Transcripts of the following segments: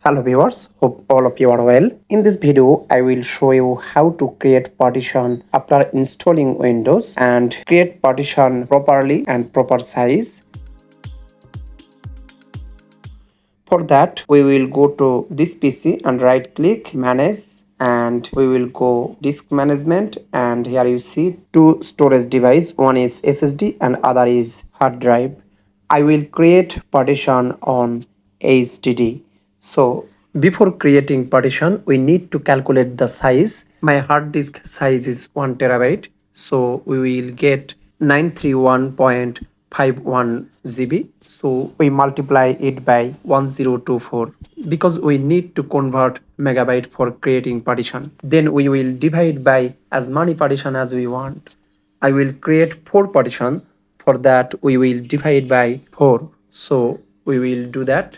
Hello viewers, hope all of you are well. In this video, I will show you how to create partition after installing Windows and create partition properly and proper size. For that, we will go to this PC and right click manage, and we will go disk management, and here you see two storage device, one is SSD and other is hard drive. I will create partition on HDD. So before creating partition, we need to calculate the size. My hard disk size is 1 terabyte. So we will get 931.51 GB. So we multiply it by 1024 because we need to convert megabyte for creating partition. Then we will divide by as many partition as we want. I will create 4 partition. For that, we will divide by 4. So we will do that.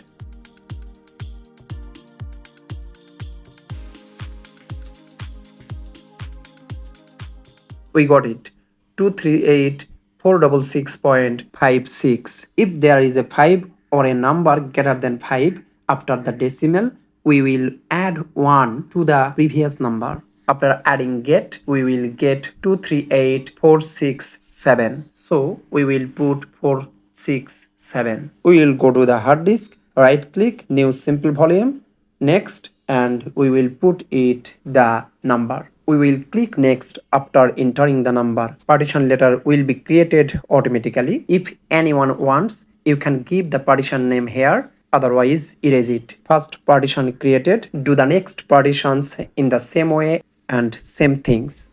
We got it. 238,466.56. If there is a 5 or a number greater than 5 after the decimal, we will add 1 to the previous number. After adding get, we will get 238,467. So we will put 467. We will go to the hard disk, right click, new simple volume, next, and we will put it the number. We will click next after entering the number. Partition letter will be created automatically. If anyone wants, you can give the partition name here, otherwise erase it. First partition created, do the next partitions in the same way and same things.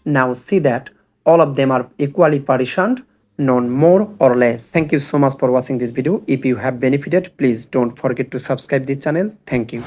Now see that all of them are equally partitioned, none more or less. Thank you so much for watching this video. If you have benefited, please don't forget to subscribe this channel. Thank you.